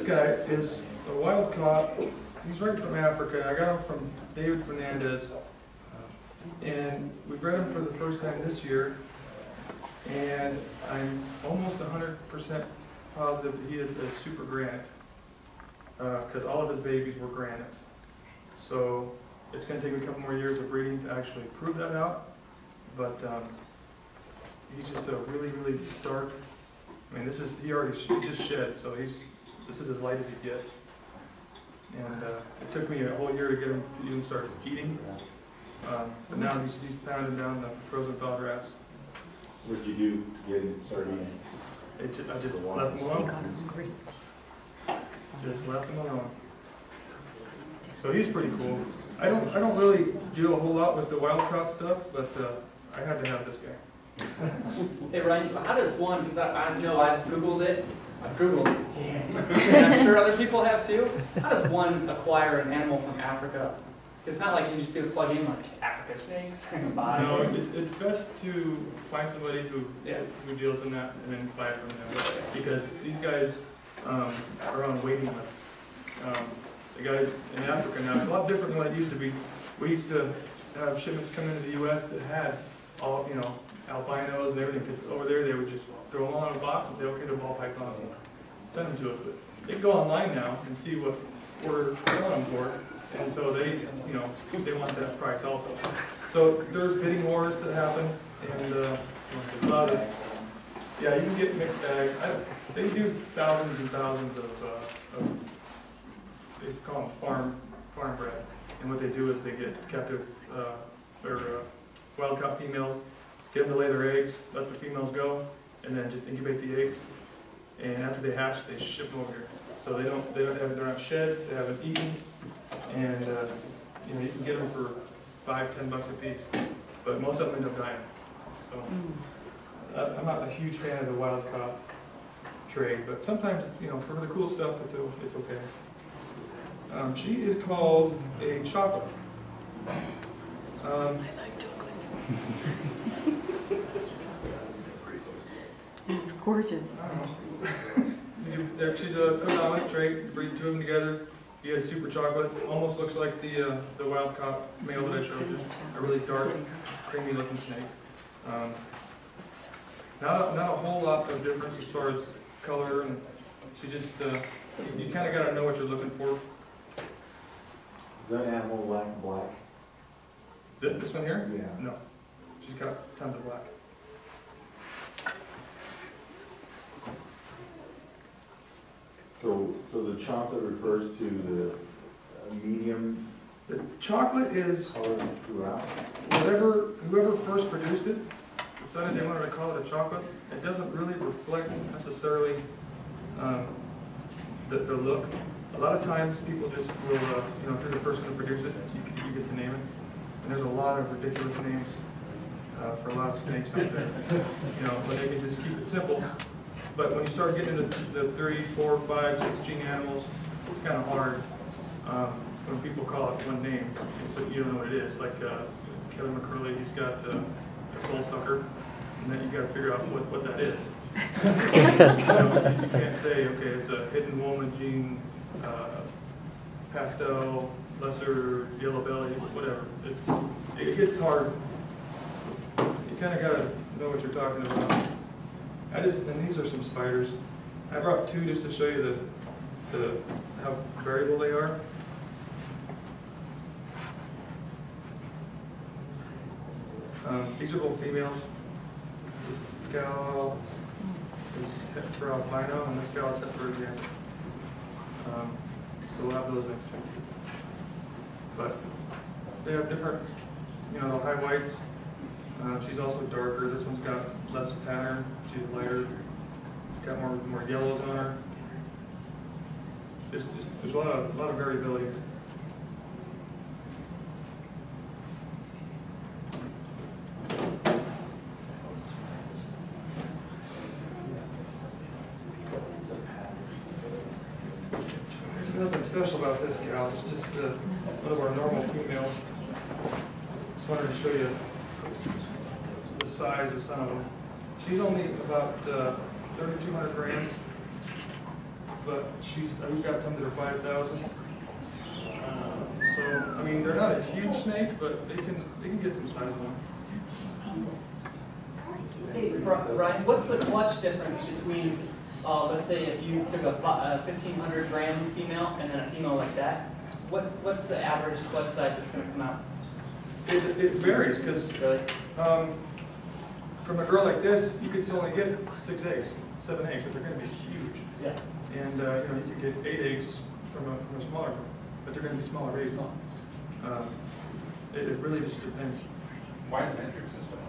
guy is a wild caught. He's right from Africa. I got him from David Fernandez. And we bred him for the first time this year. And I'm almost 100% positive that he is a super granite. Because all of his babies were granites. So it's going to take me a couple more years of breeding to actually prove that out. But he's just a really, really dark. I mean, he just shed, so this is as light as he gets. And it took me a whole year to get him to even start eating. But now he's pounding down the frozen thawed rats. What did you do to get him started? I just left him alone. Just left him alone. So he's pretty cool. I don't really do a whole lot with the wild caught stuff, but I had to have this guy. Hey Ryan, how does one, because I know I've Googled it, and I'm sure other people have too, how does one acquire an animal from Africa? It's not like you just plug in like Africa snakes and buy. No, it's best to find somebody who deals in that and then buy it from them. Because these guys are on waiting lists. The guys in Africa now, it's a lot different than what it used to be. We used to have shipments come into the U.S. that had all, albinos and everything, because over there they would just throw them all in a box and say, okay, they're ball pythons, and send them to us. But they can go online now and see what we're selling them for, and so they want that price also. So there's bidding wars that happen, and a lot of, you can get mixed bags. They do thousands and thousands of they call them farm bred, and what they do is they get captive or wild-caught females, get them to lay their eggs, let the females go, and then just incubate the eggs. And after they hatch, they ship them over here. So they're not shed, they haven't eaten, and you can get them for $5–10 a piece. But most of them end up dying. So I'm not a huge fan of the wild-caught trade, but sometimes it's, for the cool stuff, it's okay. She is called a chocolate. I like chocolate. It's gorgeous. She's a co-dominant trait. Breed two of them together. He has super chocolate. Almost looks like the wild-caught male that I showed you. A really dark, creamy-looking snake. Not a whole lot of difference as far as color, and she just you kind of got to know what you're looking for. Is that animal black? This one here? Yeah. No. She's got tons of black. So the chocolate refers to the medium. The chocolate is color throughout. Whoever first produced it decided they wanted to call it a chocolate. It doesn't really reflect necessarily the look. A lot of times people just will, if you're the first one to produce it, you get to name it. And there's a lot of ridiculous names for a lot of snakes out there. When they can just keep it simple. But when you start getting into the 3, 4, 5, 6 gene animals, it's kind of hard. When people call it one name, so you don't know what it is. Like Kevin McCurley, he's got a soul sucker, and then you got to figure out what that is. You can't say, okay, it's a hidden woman gene, pastel, lesser yellow belly, whatever. It gets hard. You kind of got to know what you're talking about. And these are some spiders. I brought two just to show you how variable they are. These are both females. This gal is set for albino, and this gal is set for again. So we'll have those next year. But they have different, the high whites. She's also darker. This one's got less pattern. She's lighter. She's got more yellows on her. There's a lot of variability. There's nothing special about this gal. It's just one of our normal females. Just wanted to show you the size of some of them. She's only about 3,200 grams. but we've got some that are 5,000. So I mean, they're not a huge snake, but they can get some size on them. Hey, Brian, what's the clutch difference between, let's say, if you took a 1,500 gram female and then a female like that? What's the average clutch size that's going to come out? It varies because from a girl like this, you could only get 6 eggs, 7 eggs, but they're going to be huge. Yeah. And you could get 8 eggs from a smaller girl, but they're going to be smaller babies. It really just depends. Why the metric system?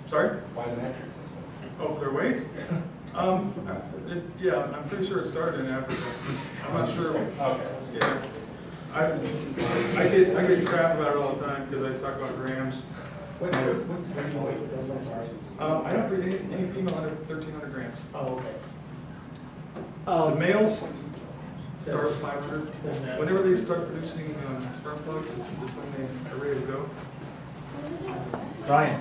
Sorry? Why the metric system? Oh, for their weights? Yeah, I'm pretty sure it started in Africa. I'm not sure. Okay. Yeah. I get crap about it all the time because I talk about grams. What's the female weight? I'm sorry. I don't breed any female under 1,300 grams. Oh, The okay. males start at 500. Whenever they start producing sperm plugs, is when they're ready to go. Brian,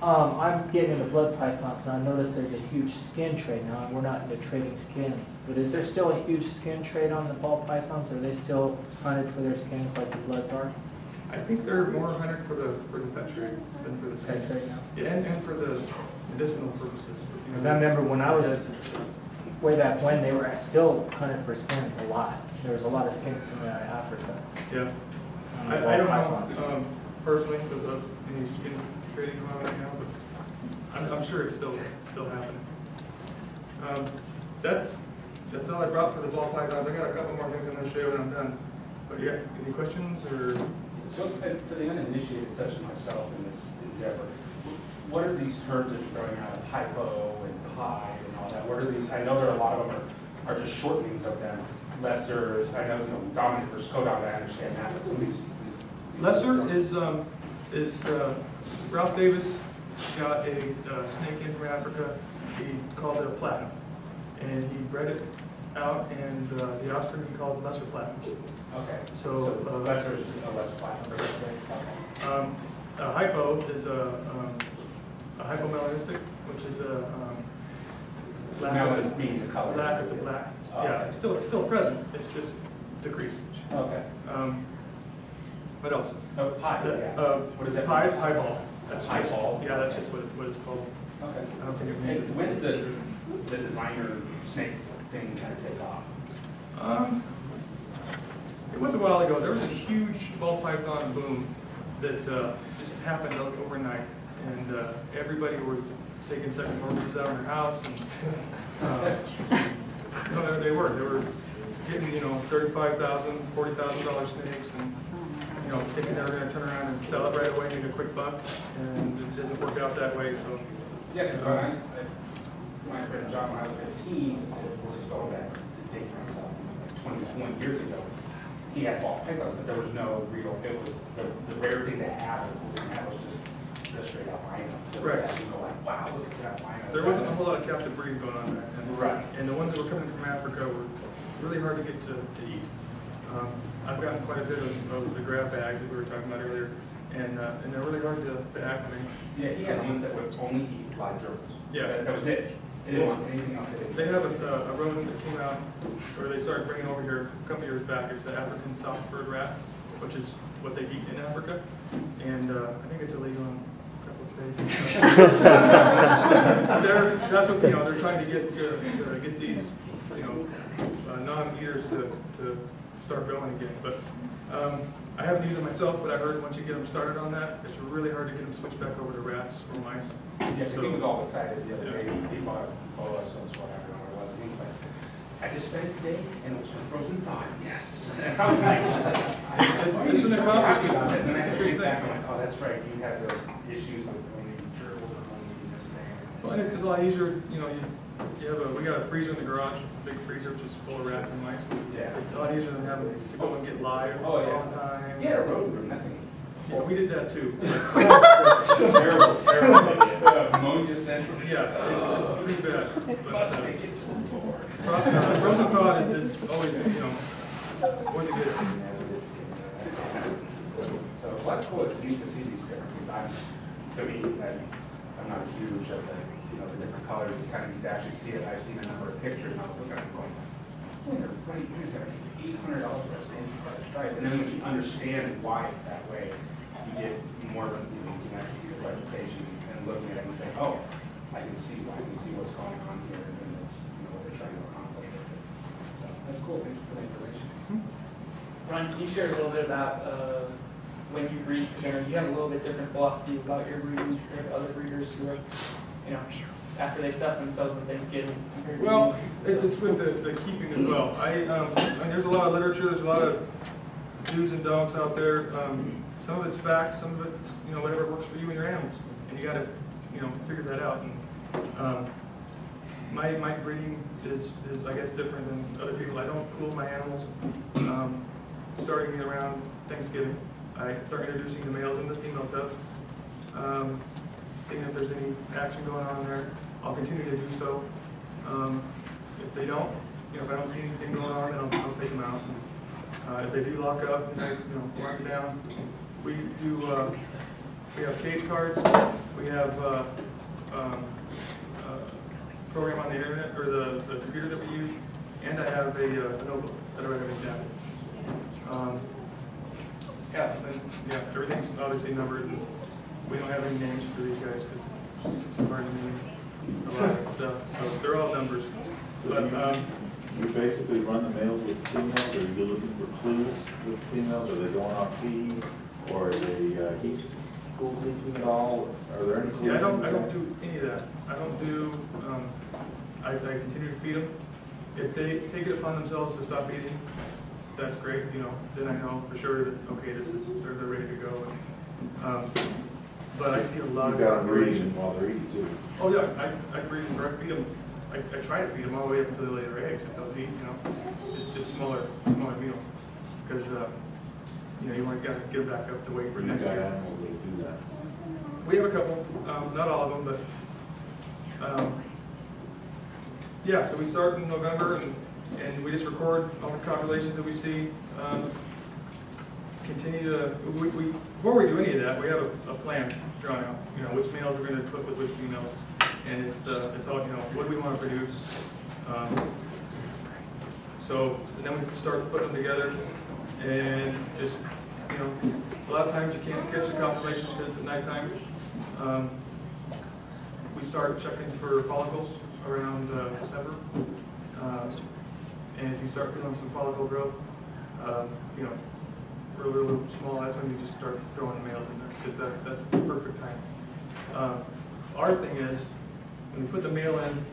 I'm getting into blood pythons, and I notice there's a huge skin trade now, and we're not into trading skins. But is there still a huge skin trade on the ball pythons? Or are they still hunted for their skins like the bloods are? I think they're more hunted for the pet trade than for the Pet skins. trade now? Yeah, and for the medicinal purposes. Because I remember when I was way back when, they were still hunted for skins a lot. There was a lot of skins coming out of Africa. Yeah. on the I ball don't pythons. know personally of any skin trading going on right now, but I'm sure it's still happening. That's all I brought for the ball pythons. I got a couple more things I'm going to show you when I'm done. But yeah, any questions or? So, for the uninitiated such as myself in this endeavor, what are these terms that you're throwing out, hypo and pi and all that? What are these? I know there are a lot of them are just shortenings of them. Lessers, I know, dominant versus co-dominant, I understand that, but some of these Lesser is Ralph Davis got a snake in from Africa. He called it a platinum, and he bred it out, and the offspring he called lesser platinums. Okay. So lesser is just a lesser platinum. Okay. A hypo is a hypomelanistic, which is a Melanin means the color. lack of the black. Oh, Yeah, okay. it's still present. It's just decreased. Okay. What else? Oh, pi. Yeah. What is that? Piebald. That's just, Piebald. yeah, that's just what it's called. Okay. I don't think it Hey, means. when did the designer snake thing kind of take off? It was a while ago. There was a huge ball python boom that just happened overnight, and everybody was taking second mortgages out on their house, and no, they were getting $35,000, $40,000 snakes, and thinking they were going to turn around and sell it right away, make a quick buck, and it didn't work out that way. So Yeah, because my friend John, when I was 15, this is going back to date myself, like 20 years ago, he had ball pythons, but there was no real, it was the rare thing to have, and that was just the straight up rhino. Right. You go like, wow, look at that rhino. there wasn't a whole lot of captive breeding going on back then. Right. And the ones that were coming from Africa were really hard to get to eat. I've gotten quite a bit of the grab bags that we were talking about earlier, and they're really hard to acclimate. Yeah, he had ones that would only eat live gerbils. Yeah. That was it. They didn't want anything else. They have a rodent that came out, or they started bringing over here a couple years back. It's the African soft-furred rat, which is what they eat in Africa, and I think it's illegal in a couple of states. That's what they're trying to get these non-eaters to start going again. But I haven't used it myself, but I heard once you get them started on that, it's really hard to get them switched back over to rats or mice. Yeah, because he was all excited the other Yeah. day. He bought a boa, so that's what I don't know what it was. And he was like, I just spent it today, and it was from frozen thawed. Yes. And I was like, It's an accomplishment. And then I It's had a to great think back, thing. I'm like, oh, that's right. You had those issues with when you gerbil or when you this thing. Well, and it's a lot easier, we got a freezer in the garage, a big freezer which is full of rats and mice. Yeah. It's a lot easier than having to go and get live Oh, yeah. all the time. Yeah, a rodent room, nothing. Yeah, we did that too. Terrible, terrible. Ammonia central. Yeah, it's pretty bad. But Must make it so bored. frozen thawed is always, always a good. So well, that's cool. It's neat to see these different things. To me, I'm not huge at the, the different colors, it's kind of neat to actually see it. I've seen a number of pictures, and I was looking at it going, oh, there's right here, there's $800 for a same stripe. And then when you understand why it's that way, you get more of a, you can actually see the presentation and looking at it and say, oh, I can see what's going on here, and it's, what they're trying to accomplish with it. So that's cool, thank you for the information. Ron, can you share a little bit about when you breed? Because you have a little bit different philosophy about your breeding compared to other breeders who are, after they stuff themselves on Thanksgiving. Well, it's with the keeping as well. There's a lot of literature, there's a lot of do's and don'ts out there. Some of it's fact, some of it's, whatever works for you and your animals. And you gotta, figure that out. And, my breeding is, I guess, different than other people. I don't cool my animals. Starting around Thanksgiving, I start introducing the males and the female tubs. Seeing if there's any action going on there. I'll continue to do so. If they don't, if I don't see anything going on, then I'll take them out. If they do lock up, and I, lock them down. We have cage cards. We have program on the internet, or the computer that we use, and I have a notebook that I write everything down. Everything's obviously numbered. And we don't have any names for these guys because it's too hard to name a lot of stuff. So they're all numbers. But you basically run the males with females, or are you looking for clues with females? Are they going off feed, or are they heat school seeking at all? Are there any? Yeah, I don't do any of that. I don't do. I continue to feed them. If they take it upon themselves to stop eating, that's great. Then I know for sure that okay, they're ready to go. But I see a lot of cooperation while they're eating too. Oh yeah, I breed them, or I feed them. I try to feed them all the way up until they lay their eggs. If they'll eat, just smaller meals, because you want to get them back up to weight for next year. Animals that do that. We have a couple, not all of them, but yeah. So we start in November, and we just record all the copulations that we see. Continue to before we do any of that, we have a plan drawn out. Which males we're going to put with which females, and it's all what do we want to produce. So and then we can start putting them together, and just a lot of times you can't catch the copulations because it's at nighttime. We start checking for follicles around December, and if you start feeling some follicle growth, a little small, that's when you just start throwing the males in there, because that's the perfect time. Our thing is, when you put the male in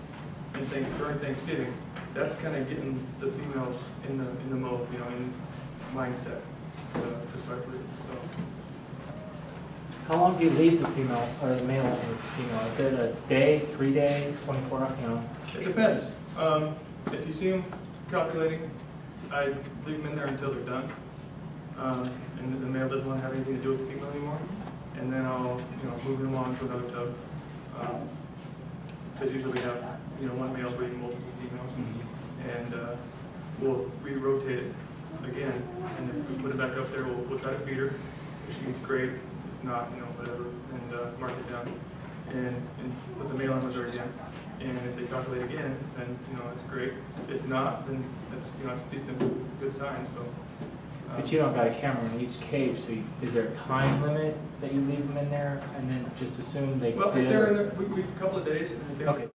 during Thanksgiving, that's kind of getting the females in the mode, in mindset to start breeding. So. How long do you leave the female or the male with the female? Is it a day, 3 days, 24 hours? It depends. If you see them copulating, I leave them in there until they're done. And the male doesn't want to have anything to do with the female anymore, and then I'll move them on to another tub. Because usually we have one male breeding multiple females, and we'll re-rotate it again. And if we put it back up there, we'll try to feed her. If she eats great, if not, whatever, and mark it down, and put the male on with her again. And if they copulate again, then it's great. If not, then it's it's a decent good sign. So. But you don't got a camera in each cage, so is there a time limit that you leave them in there, and then just assume they? Well, if they're in there, we a couple of days. And okay.